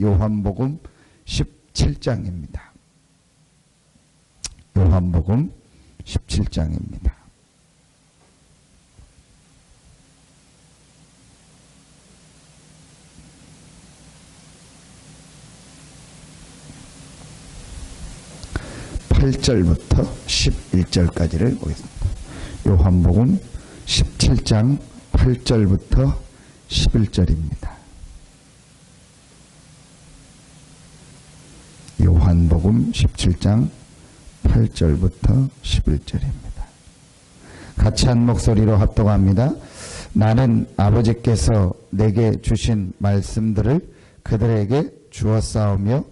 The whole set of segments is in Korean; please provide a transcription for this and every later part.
요한복음 17장입니다. 요한복음 17장입니다. (8절부터) (11절까지를) 보겠습니다. 요한복음 17장 8절부터 11절입니다. 요한복음 17장 8절부터 11절입니다. 같이 한 목소리로 합독합니다. 나는 아버지께서 내게 주신 말씀들을 그들에게 주었사오며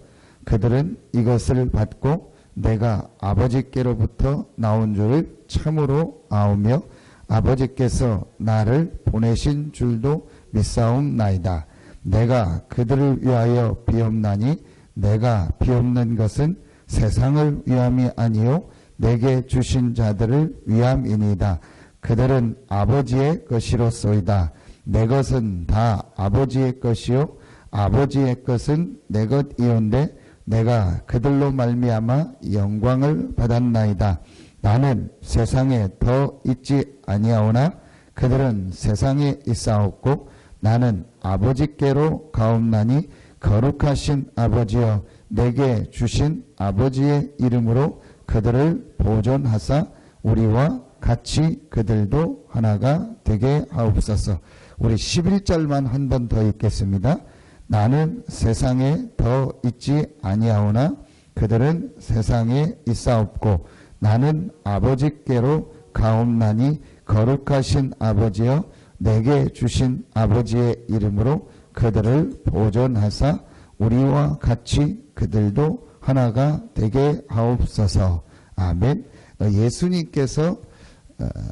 그들은 이것을 받고 내가 아버지께로부터 나온 줄을 참으로 아오며 아버지께서 나를 보내신 줄도 믿사옵나이다. 내가 그들을 위하여 비옵나니 내가 비옵는 것은 세상을 위함이 아니요 내게 주신 자들을 위함이니이다. 그들은 아버지의 것이로소이다. 내 것은 다 아버지의 것이요 아버지의 것은 내 것이온데 내가 그들로 말미암아 영광을 받았나이다. 나는 세상에 더 있지 아니하오나 그들은 세상에 있사옵고 나는 아버지께로 가옵나니 거룩하신 아버지여 내게 주신 아버지의 이름으로 그들을 보존하사 우리와 같이 그들도 하나가 되게 하옵소서. 우리 11절만 한 번 더 읽겠습니다. 나는 세상에 더 있지 아니하오나 그들은 세상에 있사옵고 나는 아버지께로 가옵나니 거룩하신 아버지여 내게 주신 아버지의 이름으로 그들을 보존하사 우리와 같이 그들도 하나가 되게 하옵소서. 아멘. 예수님께서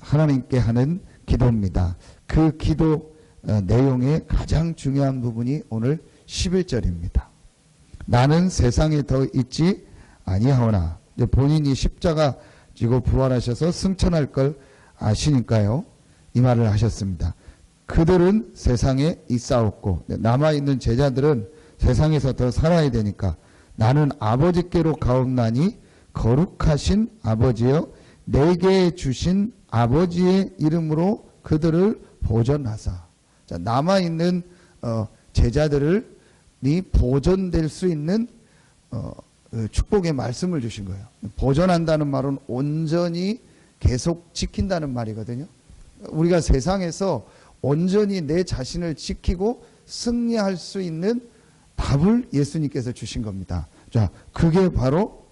하나님께 하는 기도입니다. 그 기도 내용의 가장 중요한 부분이 오늘 11절입니다. 나는 세상에 더 있지 아니하오나 본인이 십자가 지고 부활하셔서 승천할 걸 아시니까요. 이 말을 하셨습니다. 그들은 세상에 있사옵고 남아있는 제자들은 세상에서 더 살아야 되니까 나는 아버지께로 가옵나니 거룩하신 아버지여 내게 주신 아버지의 이름으로 그들을 보존하사. 자, 남아있는 제자들이 보존될 수 있는 축복의 말씀을 주신 거예요. 보존한다는 말은 온전히 계속 지킨다는 말이거든요. 우리가 세상에서 온전히 내 자신을 지키고 승리할 수 있는 답을 예수님께서 주신 겁니다. 자, 그게 바로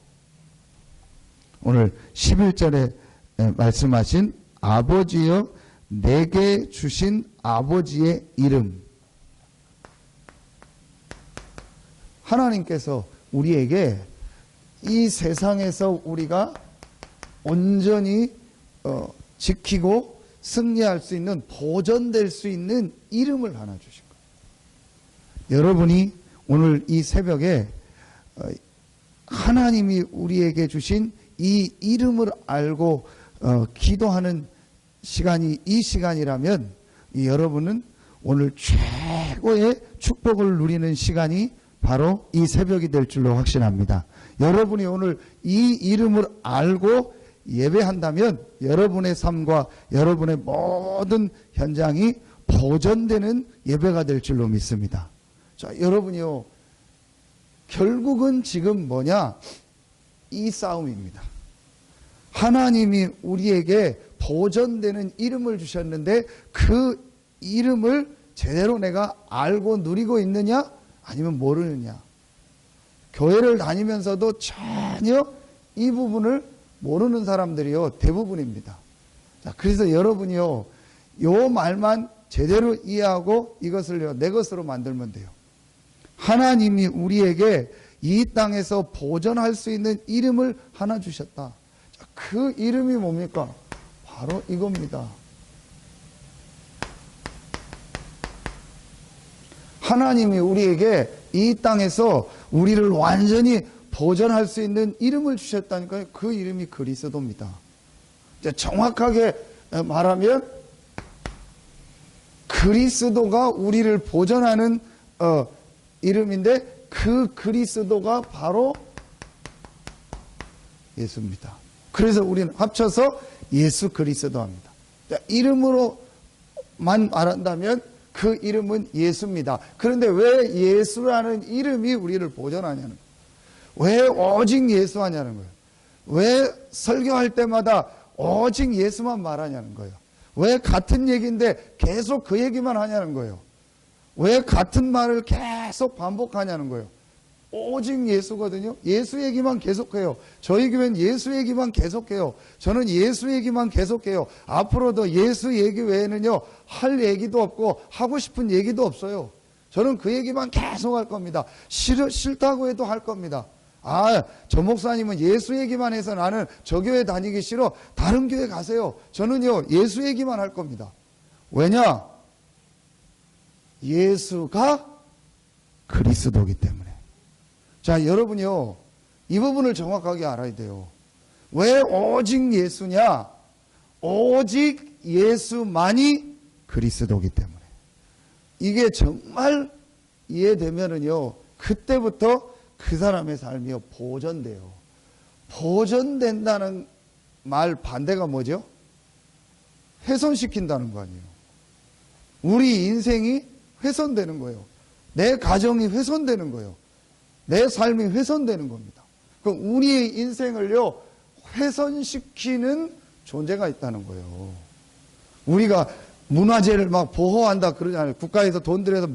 오늘 11절에 말씀하신 아버지여 내게 주신 아버지의 이름. 하나님께서 우리에게 이 세상에서 우리가 온전히 지키고 승리할 수 있는 보존될 수 있는 이름을 하나 주신 거예요. 여러분이 오늘 이 새벽에 하나님이 우리에게 주신 이 이름을 알고 기도하는 시간이 이 시간이라면 여러분은 오늘 최고의 축복을 누리는 시간이 바로 이 새벽이 될 줄로 확신합니다. 여러분이 오늘 이 이름을 알고 예배한다면 여러분의 삶과 여러분의 모든 현장이 보존되는 예배가 될 줄로 믿습니다. 자, 여러분이요, 결국은 지금 뭐냐? 이 싸움입니다. 하나님이 우리에게 보존되는 이름을 주셨는데 그 이름을 제대로 내가 알고 누리고 있느냐? 아니면 모르느냐? 교회를 다니면서도 전혀 이 부분을 모르는 사람들이요 대부분입니다. 자, 그래서 여러분이요 요 말만 제대로 이해하고 이것을요 내 것으로 만들면 돼요. 하나님이 우리에게 이 땅에서 보존할 수 있는 이름을 하나 주셨다. 자, 그 이름이 뭡니까? 바로 이겁니다. 하나님이 우리에게 이 땅에서 우리를 완전히 보존할 수 있는 이름을 주셨다니까요. 그 이름이 그리스도입니다. 정확하게 말하면 그리스도가 우리를 보존하는 이름인데 그 그리스도가 바로 예수입니다. 그래서 우리는 합쳐서 예수 그리스도 합니다. 이름으로만 말한다면 그 이름은 예수입니다. 그런데 왜 예수라는 이름이 우리를 보존하냐는 거예요. 왜 오직 예수 하냐는 거예요. 왜 설교할 때마다 오직 예수만 말하냐는 거예요. 왜 같은 얘기인데 계속 그 얘기만 하냐는 거예요. 왜 같은 말을 계속 반복하냐는 거예요. 오직 예수거든요. 예수 얘기만 계속해요. 저희 교회는 예수 얘기만 계속해요. 저는 예수 얘기만 계속해요. 앞으로도 예수 얘기 외에는요, 할 얘기도 없고 하고 싶은 얘기도 없어요. 저는 그 얘기만 계속 할 겁니다. 싫다고 해도 할 겁니다. 아, 저 목사님은 예수 얘기만 해서 나는 저 교회 다니기 싫어. 다른 교회 가세요. 저는요, 예수 얘기만 할 겁니다. 왜냐? 예수가 그리스도이기 때문에. 자, 여러분요, 이 부분을 정확하게 알아야 돼요. 왜 오직 예수냐? 오직 예수만이 그리스도이기 때문에. 이게 정말 이해되면은요, 그때부터 그 사람의 삶이요, 보존돼요. 보존된다는 말 반대가 뭐죠? 훼손시킨다는 거 아니에요. 우리 인생이 훼손되는 거예요. 내 가정이 훼손되는 거예요. 내 삶이 훼손되는 겁니다. 그럼 우리의 인생을요, 훼손시키는 존재가 있다는 거예요. 우리가 문화재를 막 보호한다 그러잖아요. 국가에서 돈 들여서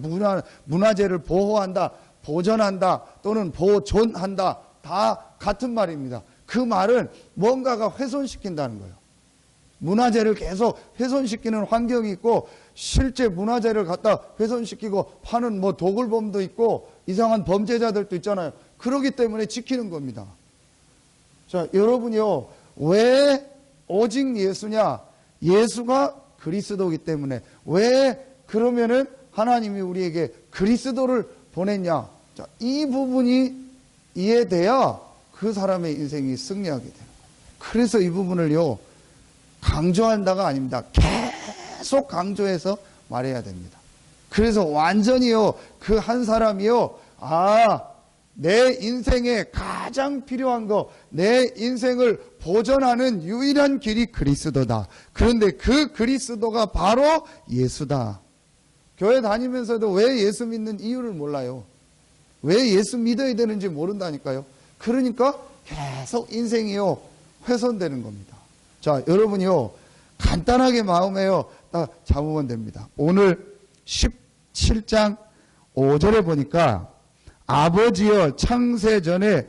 문화재를 보호한다, 보존한다, 또는 보존한다. 다 같은 말입니다. 그 말은 뭔가가 훼손시킨다는 거예요. 문화재를 계속 훼손시키는 환경이 있고, 실제 문화재를 갖다 훼손시키고 파는 뭐 도굴범도 있고 이상한 범죄자들도 있잖아요. 그러기 때문에 지키는 겁니다. 자, 여러분이요, 왜 오직 예수냐? 예수가 그리스도이기 때문에. 왜 그러면은 하나님이 우리에게 그리스도를 보냈냐? 자, 이 부분이 이해돼야 그 사람의 인생이 승리하게 되는 거예요. 그래서 이 부분을요, 강조한다가 아닙니다. 계속 강조해서 말해야 됩니다. 그래서 완전히요, 그 한 사람이요, 아, 내 인생에 가장 필요한 거, 내 인생을 보존하는 유일한 길이 그리스도다. 그런데 그 그리스도가 바로 예수다. 교회 다니면서도 왜 예수 믿는 이유를 몰라요. 왜 예수 믿어야 되는지 모른다니까요. 그러니까 계속 인생이요, 훼손되는 겁니다. 자, 여러분이요, 간단하게 마음에요, 딱 잡으면 됩니다. 오늘 17장 5절에 보니까 아버지여 창세전에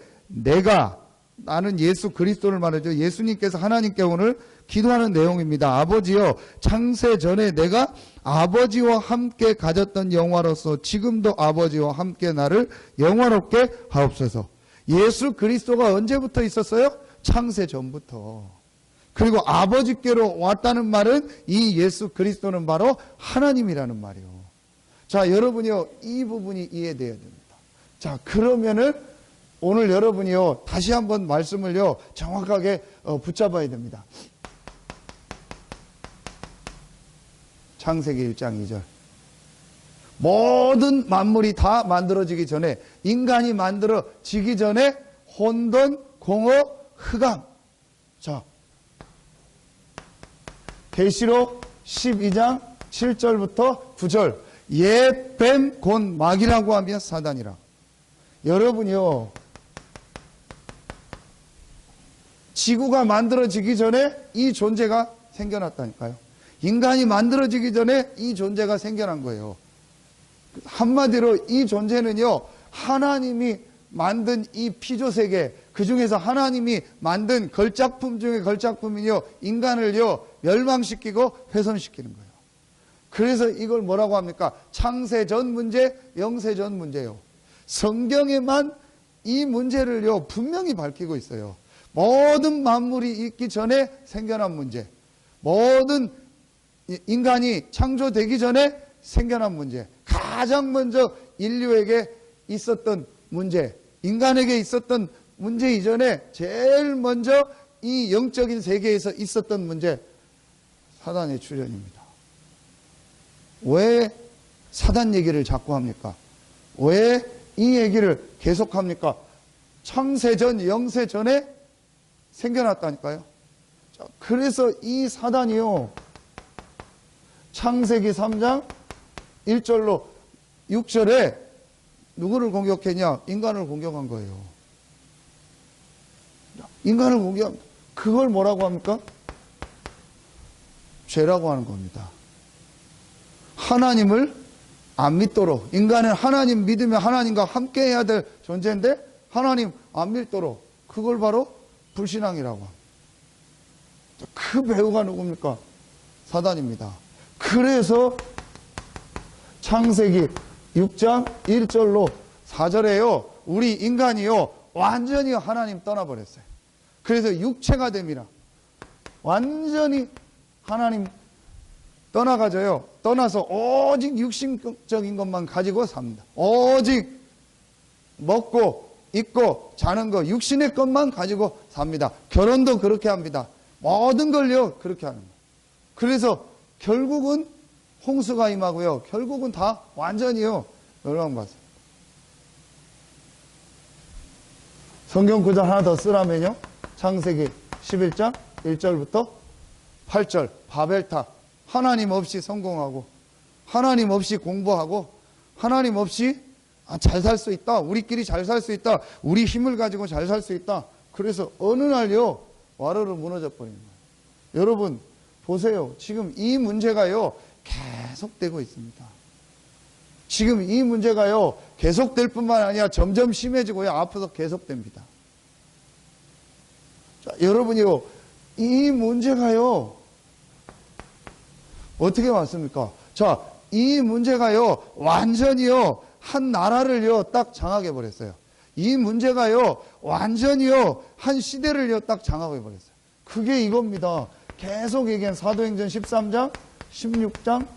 나는 예수 그리스도를 말하죠. 예수님께서 하나님께 오늘 기도하는 내용입니다. 아버지여 창세전에 내가 아버지와 함께 가졌던 영화로서 지금도 아버지와 함께 나를 영화롭게 하옵소서. 예수 그리스도가 언제부터 있었어요? 창세전부터. 그리고 아버지께로 왔다는 말은 이 예수 그리스도는 바로 하나님이라는 말이요. 자, 여러분이요, 이 부분이 이해되어야 됩니다. 자, 그러면은 오늘 여러분이요, 다시 한번 말씀을요, 정확하게 붙잡아야 됩니다. 창세기 1장 2절. 모든 만물이 다 만들어지기 전에, 인간이 만들어지기 전에 혼돈, 공허, 흑암. 자, 계시록 12장 7절부터 9절. 옛 뱀 곧 마귀라고 하면 사단이라. 여러분이요, 지구가 만들어지기 전에 이 존재가 생겨났다니까요. 인간이 만들어지기 전에 이 존재가 생겨난 거예요. 한마디로 이 존재는요, 하나님이 만든 이 피조세계, 그 중에서 하나님이 만든 걸작품 중에 걸작품이요, 인간을요, 멸망시키고 훼손시키는 거예요. 그래서 이걸 뭐라고 합니까? 창세전 문제, 영세전 문제요. 성경에만 이 문제를요, 분명히 밝히고 있어요. 모든 만물이 있기 전에 생겨난 문제, 모든 인간이 창조되기 전에 생겨난 문제, 가장 먼저 인류에게 있었던 문제, 인간에게 있었던 문제 이전에 제일 먼저 이 영적인 세계에서 있었던 문제, 사단의 출현입니다. 왜 사단 얘기를 자꾸 합니까? 왜 이 얘기를 계속합니까? 창세전, 영세전에 생겨났다니까요. 자, 그래서 이 사단이요, 창세기 3장 1절로 6절에 누구를 공격했냐? 인간을 공격한 거예요. 인간을 공격, 그걸 뭐라고 합니까? 죄라고 하는 겁니다. 하나님을 안 믿도록, 인간은 하나님 믿으면 하나님과 함께 해야 될 존재인데 하나님 안 믿도록, 그걸 바로 불신앙이라고 합니다. 그 배우가 누굽니까? 사단입니다. 그래서 창세기 6장 1절로 4절에요, 우리 인간이요 완전히 하나님 떠나버렸어요. 그래서 육체가 됩니다. 완전히 하나님 떠나가져요. 떠나서 오직 육신적인 것만 가지고 삽니다. 오직 먹고 입고 자는 거, 육신의 것만 가지고 삽니다. 결혼도 그렇게 합니다. 모든 걸요 그렇게 하는 거예요. 그래서 결국은 홍수가 임하고요, 결국은 다 완전히요 멸망받습니다. 성경 구절 하나 더 쓰라면요, 창세기 11장 1절부터 8절, 바벨탑. 하나님 없이 성공하고, 하나님 없이 공부하고, 하나님 없이 잘 살 수 있다, 우리끼리 잘 살 수 있다, 우리 힘을 가지고 잘 살 수 있다. 그래서 어느 날요 와르르 무너져 버린 거예요. 여러분 보세요, 지금 이 문제가요 계속되고 있습니다. 지금 이 문제가요 계속될 뿐만 아니라 점점 심해지고요, 앞으로 계속됩니다. 자, 여러분이요, 이 문제가요 어떻게 왔습니까? 자, 이 문제가요 완전히요 한 나라를요 딱 장악해 버렸어요. 이 문제가요 완전히요 한 시대를요 딱 장악해 버렸어요. 그게 이겁니다. 계속 얘기한 사도행전 13장 16장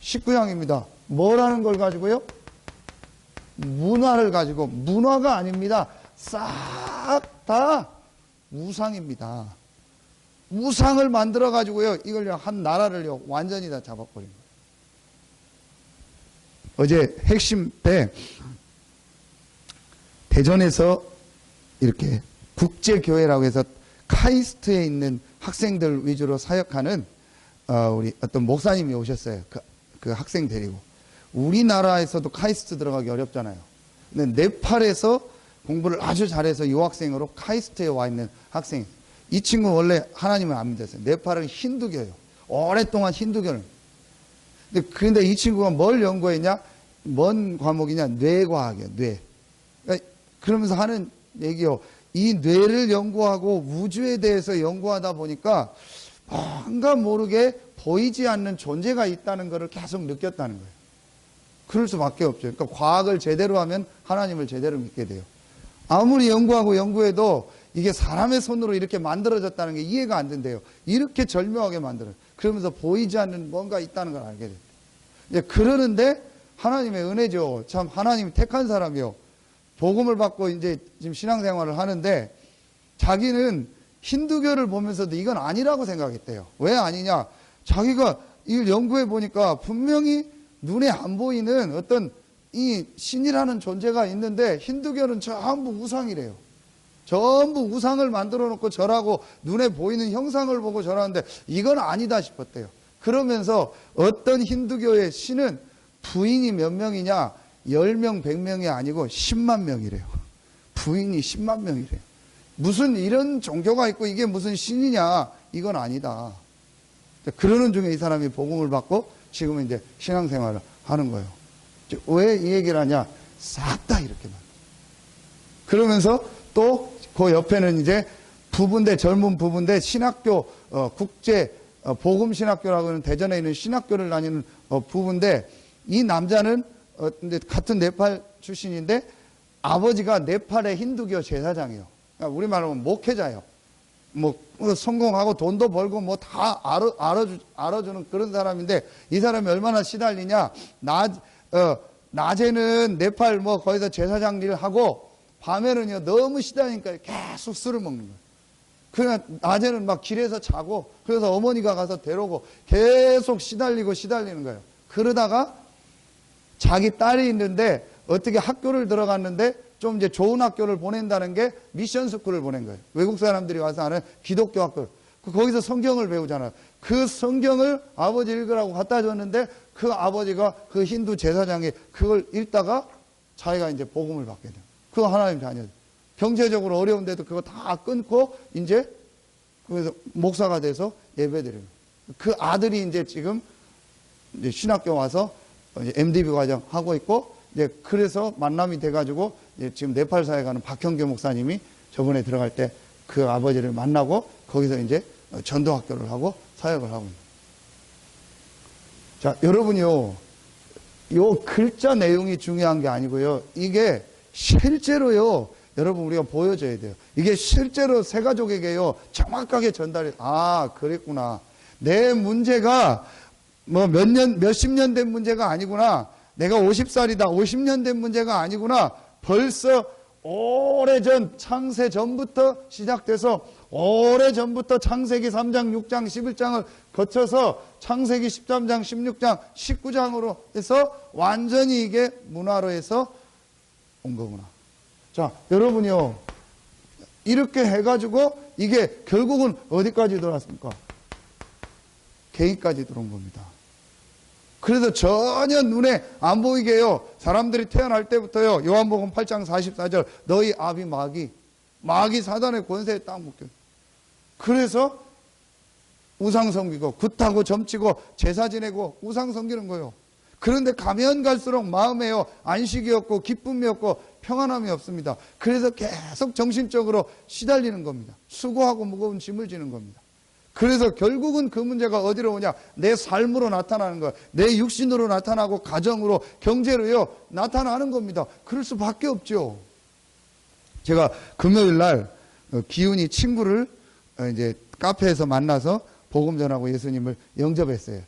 19장입니다. 뭐라는 걸 가지고요? 문화를 가지고, 문화가 아닙니다. 싹 다 우상입니다. 우상을 만들어 가지고요 이걸 한 나라를요 완전히 다 잡아버린 거예요. 어제 핵심 때 대전에서 이렇게 국제교회라고 해서 카이스트에 있는 학생들 위주로 사역하는 우리 어떤 목사님이 오셨어요. 그 학생 데리고. 우리나라에서도 카이스트 들어가기 어렵잖아요. 근데 네팔에서 공부를 아주 잘해서 유학생으로 카이스트에 와 있는 학생. 이 친구 원래 하나님을 안 믿었어요. 네팔은 힌두교예요. 오랫동안 힌두교를. 근데 이 친구가 뭘 연구했냐? 뭔 과목이냐? 뇌과학이에요. 뇌. 그러면서 하는 얘기요, 이 뇌를 연구하고 우주에 대해서 연구하다 보니까 뭔가 모르게 보이지 않는 존재가 있다는 것을 계속 느꼈다는 거예요. 그럴 수밖에 없죠. 그러니까 과학을 제대로 하면 하나님을 제대로 믿게 돼요. 아무리 연구하고 연구해도 이게 사람의 손으로 이렇게 만들어졌다는 게 이해가 안 된대요. 이렇게 절묘하게 만들어요. 그러면서 보이지 않는 뭔가 있다는 걸 알게 돼요. 이제 그러는데 하나님의 은혜죠. 참 하나님이 택한 사람이요. 복음을 받고 이제 지금 신앙생활을 하는데 자기는 힌두교를 보면서도 이건 아니라고 생각했대요. 왜 아니냐? 자기가 이걸 연구해 보니까 분명히 눈에 안 보이는 어떤 이 신이라는 존재가 있는데 힌두교는 전부 우상이래요. 전부 우상을 만들어 놓고 절하고 눈에 보이는 형상을 보고 절하는데 이건 아니다 싶었대요. 그러면서 어떤 힌두교의 신은 부인이 몇 명이냐? 10명, 100명이 아니고 10만 명이래요. 부인이 10만 명이래요. 무슨 이런 종교가 있고 이게 무슨 신이냐? 이건 아니다. 그러는 중에 이 사람이 복음을 받고 지금은 이제 신앙생활을 하는 거예요. 왜 이 얘기를 하냐? 싹 다 이렇게만. 그러면서 또 그 옆에는 이제 부부인데, 젊은 부부인데 신학교, 국제 복음 신학교라고 하는 대전에 있는 신학교를 다니는 부부인데, 이 남자는 같은 네팔 출신인데 아버지가 네팔의 힌두교 제사장이에요. 그러니까 우리말로 하면 목회자예요. 뭐 성공하고 돈도 벌고 뭐 다 알아주는 그런 사람인데, 이 사람이 얼마나 시달리냐? 낮에는 네팔 뭐 거기서 제사장 일을 하고 밤에는요 너무 시달리니까 계속 술을 먹는 거예요. 그냥 낮에는 막 길에서 자고, 그래서 어머니가 가서 데려오고 계속 시달리는 거예요. 그러다가 자기 딸이 있는데 어떻게 학교를 들어갔는데 좀 이제 좋은 학교를 보낸다는 게 미션 스쿨을 보낸 거예요. 외국 사람들이 와서 하는 기독교 학교. 거기서 성경을 배우잖아요. 그 성경을 아버지 읽으라고 갖다 줬는데 그 아버지가 그 힌두 제사장이 그걸 읽다가 자기가 이제 복음을 받게 돼요. 그거 하나님 자녀. 경제적으로 어려운데도 그거 다 끊고 이제 그래서 목사가 돼서 예배드려요. 그 아들이 이제 지금 이제 신학교 와서 이제 MDB 과정 하고 있고 이제 그래서 만남이 돼가지고 이제 지금 네팔사에 가는 박형규 목사님이 저번에 들어갈 때 그 아버지를 만나고 거기서 이제 전도학교를 하고 사역을 하고 있습니다. 자, 여러분요, 요 글자 내용이 중요한 게 아니고요. 이게 실제로요, 여러분 우리가 보여줘야 돼요. 이게 실제로 새 가족에게요, 정확하게 전달해. 아, 그랬구나. 내 문제가 뭐 몇십 년 된 문제가 아니구나. 내가 50살이다. 50년 된 문제가 아니구나. 벌써 오래전 창세 전부터 시작돼서 오래전부터 창세기 3장, 6장, 11장을 거쳐서 창세기 13장, 16장, 19장으로 해서 완전히 이게 문화로 해서 온 거구나. 자, 여러분이요. 이렇게 해가지고 이게 결국은 어디까지 들어왔습니까? 개인까지 들어온 겁니다. 그래서 전혀 눈에 안 보이게 해요. 사람들이 태어날 때부터요. 요한복음 8장 44절 너희 아비 마귀 사단의 권세에 딱 묶여. 그래서 우상 섬기고 굿하고 점치고 제사 지내고 우상 섬기는 거예요. 그런데 가면 갈수록 마음에요. 안식이 없고 기쁨이 없고 평안함이 없습니다. 그래서 계속 정신적으로 시달리는 겁니다. 수고하고 무거운 짐을 지는 겁니다. 그래서 결국은 그 문제가 어디로 오냐? 내 삶으로 나타나는 거예요. 내 육신으로 나타나고 가정으로 경제로요 나타나는 겁니다. 그럴 수밖에 없죠. 제가 금요일 날 기훈이 친구를 이제 카페에서 만나서 복음 전하고 예수님을 영접했어요.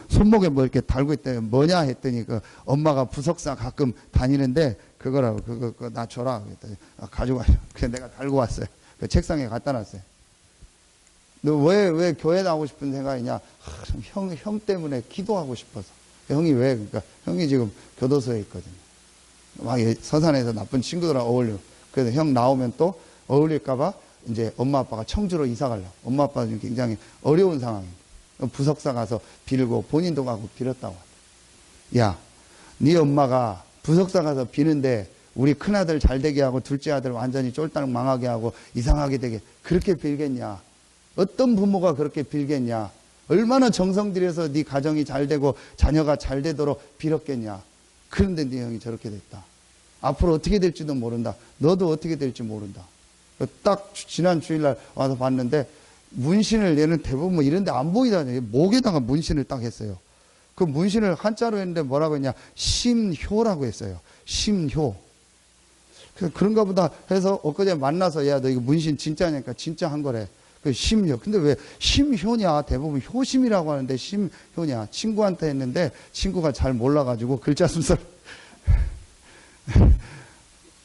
손목에 뭐 이렇게 달고 있대요. 뭐냐 했더니 그 엄마가 부석사 가끔 다니는데 그거라고 그거 나 줘라 그랬더니 가지고 와요. 그래서 내가 달고 왔어요. 그 책상에 갖다 놨어요. 너 왜 교회 나오고 싶은 생각이냐? 형 때문에 기도하고 싶어서. 형이 왜? 그러니까 형이 지금 교도소에 있거든요. 막 서산에서 나쁜 친구들하고 어울려. 그래서 형 나오면 또 어울릴까봐 이제 엄마 아빠가 청주로 이사 가려고. 엄마 아빠는 굉장히 어려운 상황이에요. 부석사 가서 빌고 본인도 가고 빌었다고. 야, 네 엄마가 부석사 가서 비는데 우리 큰아들 잘 되게 하고 둘째 아들 완전히 쫄딱 망하게 하고 이상하게 되게 그렇게 빌겠냐? 어떤 부모가 그렇게 빌겠냐? 얼마나 정성 들여서 네 가정이 잘 되고 자녀가 잘 되도록 빌었겠냐? 그런데 네 형이 저렇게 됐다. 앞으로 어떻게 될지도 모른다. 너도 어떻게 될지 모른다. 딱 지난 주일날 와서 봤는데 문신을 얘는 대부분 뭐 이런 데 안 보이잖아요. 목에다가 문신을 딱 했어요. 그 문신을 한자로 했는데 뭐라고 했냐? 심효라고 했어요. 심효. 그래서 그런가 보다 해서 엊그제 만나서 야, 너 이거 문신 진짜냐니까 진짜 한 거래. 그 심효. 근데 왜 심효냐? 대부분 효심이라고 하는데 심효냐? 친구한테 했는데 친구가 잘 몰라가지고 글자 순서를.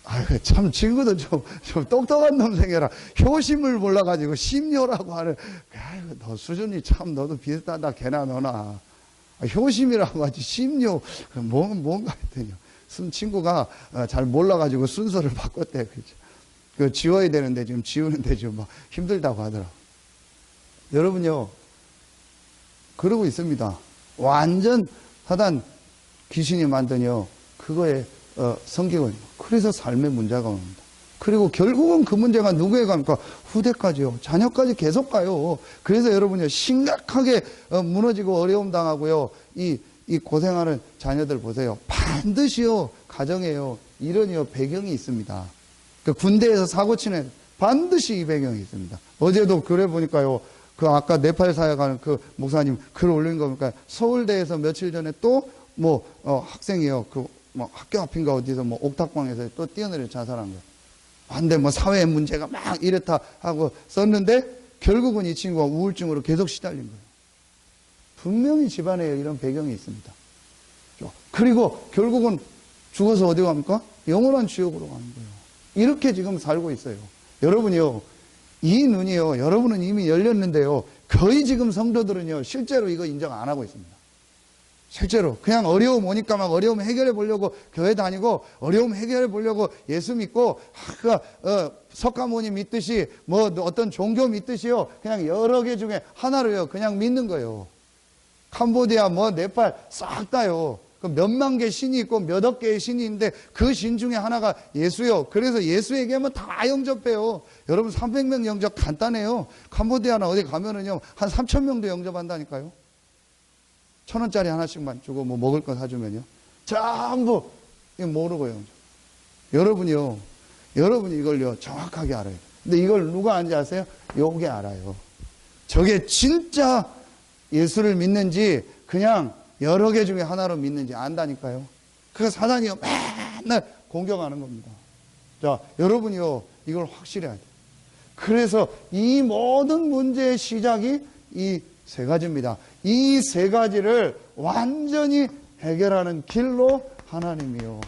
아유, 참, 친구도 좀 똑똑한 놈 생겨라. 효심을 몰라가지고 심효라고 하는. 아유, 너 수준이 참, 너도 비슷하다, 걔나 너나. 효심이라고 하지, 심효. 뭔가 했더니. 친구가 잘 몰라가지고 순서를 바꿨대. 그죠. 그 지워야 되는데 지금 지우는데 지금 막 힘들다고 하더라고. 여러분요, 그러고 있습니다. 완전 사단 귀신이 만드냐, 그거에 성격은. 그래서 삶의 문제가 옵니다. 그리고 결국은 그 문제가 누구에 갑니까? 후대까지요. 자녀까지 계속 가요. 그래서 여러분요, 심각하게 무너지고 어려움 당하고요. 이 고생하는 자녀들 보세요. 반드시요, 가정에요, 이런 배경이 있습니다. 그 군대에서 사고 치는 반드시 이 배경이 있습니다. 어제도 글에 보니까요, 그 아까 네팔 사역 가는 그 목사님 글 올린 거 보니까 서울대에서 며칠 전에 또 학생이요. 뭐 학교 앞인가 어디서 뭐 옥탑방에서 또 뛰어내려 자살한 거예요. 근데 뭐 사회 문제가 막 이렇다 하고 썼는데 결국은 이 친구가 우울증으로 계속 시달린 거예요. 분명히 집안에 이런 배경이 있습니다. 그리고 결국은 죽어서 어디 갑니까? 영원한 지옥으로 가는 거예요. 이렇게 지금 살고 있어요. 여러분이요, 이 눈이요, 여러분은 이미 열렸는데요, 거의 지금 성도들은요, 실제로 이거 인정 안 하고 있습니다. 실제로 그냥 어려움 오니까 막 어려움 해결해 보려고 교회 다니고 어려움 해결해 보려고 예수 믿고 석가모니 믿듯이 뭐 어떤 종교 믿듯이요. 그냥 여러 개 중에 하나를요. 그냥 믿는 거예요. 캄보디아 뭐 네팔 싹 다요. 그 몇만 개 신이 있고 몇억 개의 신이 있는데 그 신 중에 하나가 예수요. 그래서 예수 얘기하면 다 영접해요. 여러분 300명 영접 간단해요. 캄보디아나 어디 가면은요. 한 3,000명도 영접한다니까요. 1,000원짜리 하나씩만 주고 뭐 먹을 거 사주면요. 전부 이거 모르고요. 여러분이 이걸요 정확하게 알아요. 근데 이걸 누가 아는지 아세요? 요게 알아요. 저게 진짜 예수를 믿는지 그냥 여러 개 중에 하나로 믿는지 안다니까요. 그래서 사단이요 맨날 공격하는 겁니다. 자, 여러분이요 이걸 확실히 해야 돼요. 그래서 이 모든 문제의 시작이 이 세 가지입니다. 이 세 가지를 완전히 해결하는 길로 하나님이요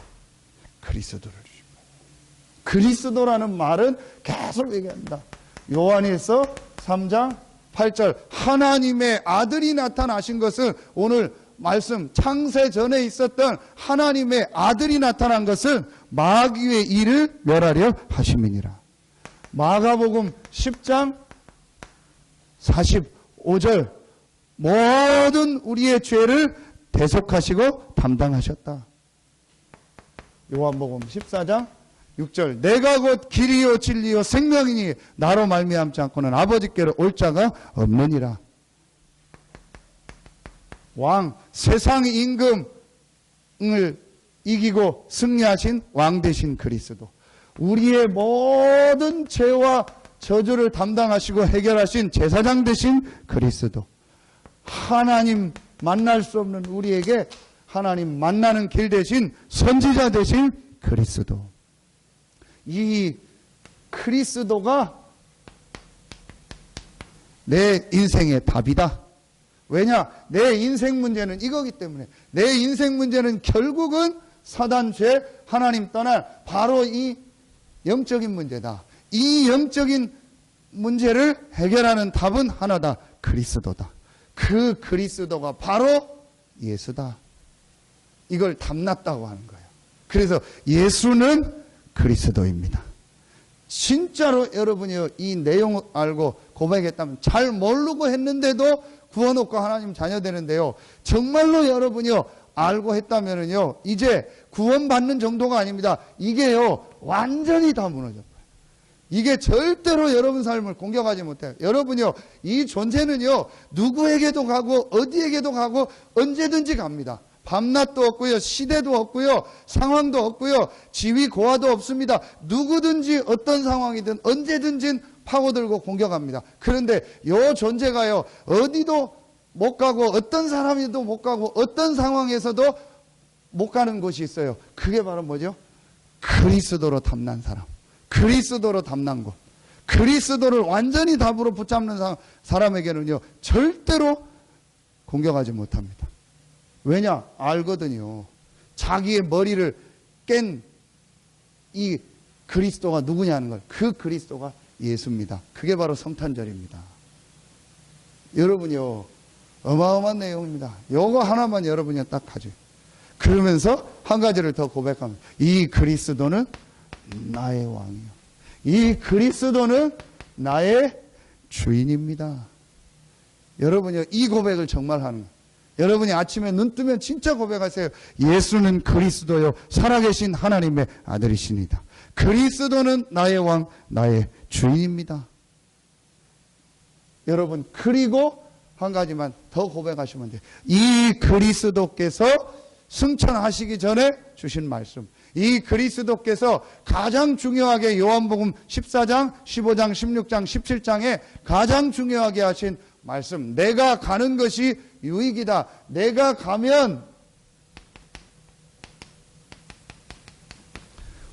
그리스도를 주십니다. 그리스도라는 말은 계속 얘기합니다. 요한일서 3장 8절 하나님의 아들이 나타나신 것은 오늘 말씀 창세 전에 있었던 하나님의 아들이 나타난 것은 마귀의 일을 멸하려 하심이니라. 마가복음 10장 45절 모든 우리의 죄를 대속하시고 담당하셨다. 요한복음 14장 6절 내가 곧 길이요 진리요 생명이니 나로 말미암지 않고는 아버지께로 올 자가 없느니라. 왕 세상 임금을 이기고 승리하신 왕 되신 그리스도 우리의 모든 죄와 저주를 담당하시고 해결하신 제사장 되신 그리스도 하나님 만날 수 없는 우리에게 하나님 만나는 길 되신 선지자 되신 그리스도 이 그리스도가 내 인생의 답이다. 왜냐? 내 인생 문제는 이거기 때문에 내 인생 문제는 결국은 사단 죄 하나님 떠난 바로 이 영적인 문제다. 이 영적인 문제를 해결하는 답은 하나다. 그리스도다. 그 그리스도가 바로 예수다. 이걸 담났다고 하는 거예요. 그래서 예수는 그리스도입니다. 진짜로 여러분이 이 내용을 알고 고백했다면 잘 모르고 했는데도 구원받고 하나님 자녀 되는데요. 정말로 여러분이요 알고 했다면은요 이제 구원받는 정도가 아닙니다. 이게요 완전히 다 무너져요. 이게 절대로 여러분 삶을 공격하지 못해요. 여러분요 이 존재는요 누구에게도 가고 어디에게도 가고 언제든지 갑니다. 밤낮도 없고요 시대도 없고요 상황도 없고요 지위 고하도 없습니다. 누구든지 어떤 상황이든 언제든지 파고들고 공격합니다. 그런데 이 존재가요 어디도 못 가고 어떤 사람이도 못 가고 어떤 상황에서도 못 가는 곳이 있어요. 그게 바로 뭐죠? 그리스도로 담난 사람, 그리스도로 담난 곳, 그리스도를 완전히 답으로 붙잡는 사람에게는요 절대로 공격하지 못합니다. 왜냐? 알거든요. 자기의 머리를 깬 이 그리스도가 누구냐는 걸. 그 그리스도가 예수입니다. 그게 바로 성탄절입니다. 여러분이요 어마어마한 내용입니다. 요거 하나만 여러분이 딱 가져요. 그러면서 한 가지를 더 고백합니다. 이 그리스도는 나의 왕이요. 이 그리스도는 나의 주인입니다. 여러분이요 이 고백을 정말 하는 거예요. 여러분이 아침에 눈 뜨면 진짜 고백하세요. 예수는 그리스도요 살아계신 하나님의 아들이십니다. 그리스도는 나의 왕, 나의 주인입니다. 여러분 그리고 한 가지만 더 고백하시면 돼요. 이 그리스도께서 승천하시기 전에 주신 말씀, 이 그리스도께서 가장 중요하게 요한복음 14장, 15장, 16장, 17장에 가장 중요하게 하신 말씀, 내가 가는 것이 유익이다. 내가 가면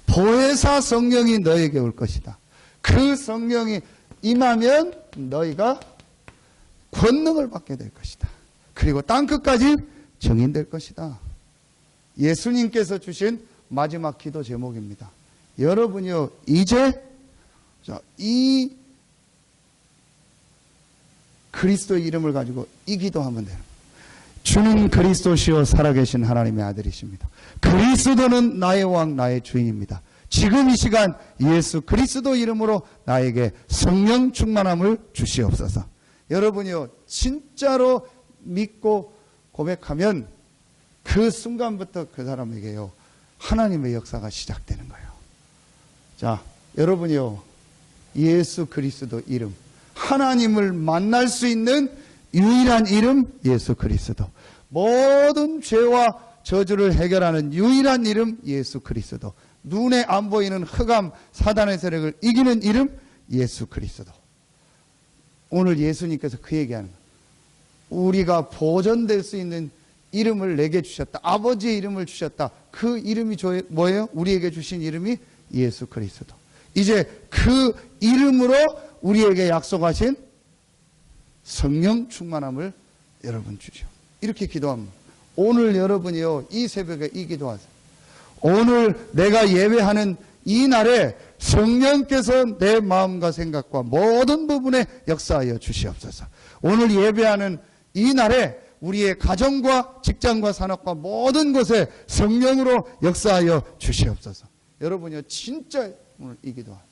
보혜사 성령이 너에게 올 것이다. 그 성령이 임하면 너희가 권능을 받게 될 것이다. 그리고 땅끝까지 증인될 것이다. 예수님께서 주신 마지막 기도 제목입니다. 여러분이요 이제 이 그리스도의 이름을 가지고 이 기도하면 돼요. 주는 그리스도시요 살아계신 하나님의 아들이십니다. 그리스도는 나의 왕 나의 주인입니다. 지금 이 시간 예수 그리스도 이름으로 나에게 성령 충만함을 주시옵소서. 여러분이요 진짜로 믿고 고백하면 그 순간부터 그 사람에게요 하나님의 역사가 시작되는 거예요. 자, 여러분이요 예수 그리스도 이름, 하나님을 만날 수 있는 유일한 이름 예수 그리스도, 모든 죄와 저주를 해결하는 유일한 이름 예수 그리스도, 눈에 안 보이는 흑암 사단의 세력을 이기는 이름 예수 그리스도. 오늘 예수님께서 그 얘기하는 거예요. 우리가 보존될 수 있는 이름을 내게 주셨다. 아버지의 이름을 주셨다. 그 이름이 뭐예요? 우리에게 주신 이름이 예수 그리스도. 이제 그 이름으로 우리에게 약속하신 성령 충만함을 여러분 주죠. 이렇게 기도합니다. 오늘 여러분이요 이 새벽에 이 기도하세요. 오늘 내가 예배하는 이 날에 성령께서 내 마음과 생각과 모든 부분에 역사하여 주시옵소서. 오늘 예배하는 이 날에 우리의 가정과 직장과 산업과 모든 곳에 성령으로 역사하여 주시옵소서. 여러분이요 진짜 오늘 이 기도합니다.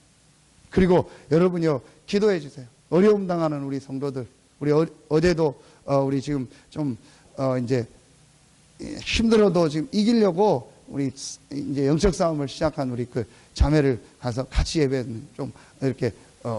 그리고 여러분이요 기도해 주세요. 어려움 당하는 우리 성도들, 우리 어제도 우리 지금 좀 이제 힘들어도 지금 이기려고 우리 이제 영적 싸움을 시작한 우리 그 자매를 가서 같이 예배는 좀 이렇게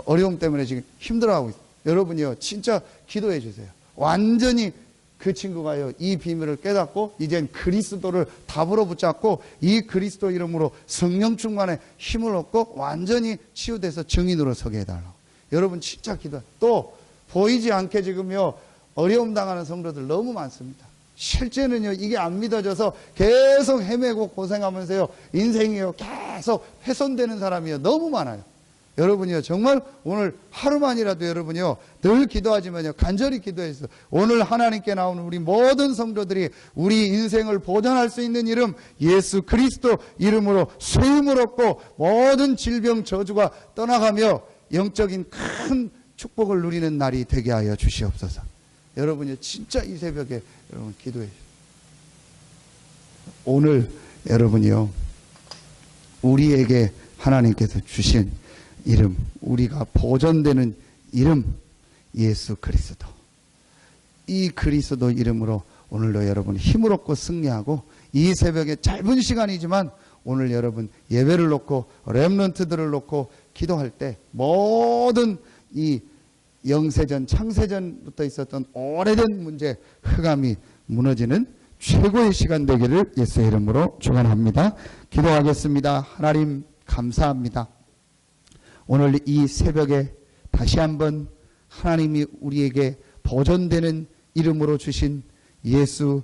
어려움 때문에 지금 힘들어하고 있어요. 여러분이요 진짜 기도해 주세요. 완전히 그 친구가요 이 비밀을 깨닫고 이젠 그리스도를 답으로 붙잡고 이 그리스도 이름으로 성령 충만의 힘을 얻고 완전히 치유돼서 증인으로 서게 해달라고. 여러분 진짜 기도. 또 보이지 않게 지금요 어려움 당하는 성도들 너무 많습니다. 실제는요 이게 안 믿어져서 계속 헤매고 고생하면서요 인생이요 계속 훼손되는 사람이요 너무 많아요. 여러분이요 정말 오늘 하루만이라도 여러분이요 늘 기도하지만요 간절히 기도해서 오늘 하나님께 나오는 우리 모든 성도들이 우리 인생을 보존할 수 있는 이름 예수 그리스도 이름으로 소임을 얻고 모든 질병 저주가 떠나가며 영적인 큰 축복을 누리는 날이 되게 하여 주시옵소서. 여러분이 진짜 이 새벽에 여러분 기도해 주세요. 오늘 여러분이요 우리에게 하나님께서 주신 이름, 우리가 보존되는 이름 예수 그리스도, 이 그리스도 이름으로 오늘도 여러분 힘을 얻고 승리하고 이 새벽에 짧은 시간이지만 오늘 여러분 예배를 놓고 렘넌트들을 놓고 기도할 때 모든 이 영세전 창세전부터 있었던 오래된 문제 흑암이 무너지는 최고의 시간 되기를 예수의 이름으로 축원합니다. 기도하겠습니다. 하나님 감사합니다. 오늘 이 새벽에 다시 한번 하나님이 우리에게 보존되는 이름으로 주신 예수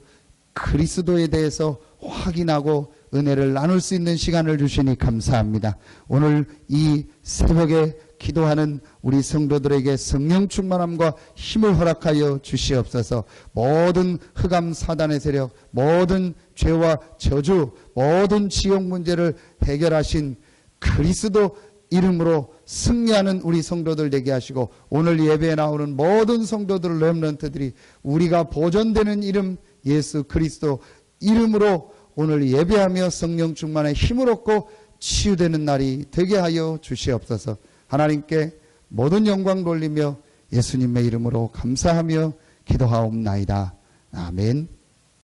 그리스도에 대해서 확인하고 은혜를 나눌 수 있는 시간을 주시니 감사합니다. 오늘 이 새벽에 기도하는 우리 성도들에게 성령 충만함과 힘을 허락하여 주시옵소서. 모든 흑암 사단의 세력, 모든 죄와 저주, 모든 지옥 문제를 해결하신 그리스도 이름으로 승리하는 우리 성도들 되게 하시고 오늘 예배에 나오는 모든 성도들 렘넌트들이 우리가 보존되는 이름 예수 그리스도 이름으로 오늘 예배하며 성령 충만의 힘을 얻고 치유되는 날이 되게 하여 주시옵소서. 하나님께 모든 영광 돌리며 예수님의 이름으로 감사하며 기도하옵나이다. 아멘.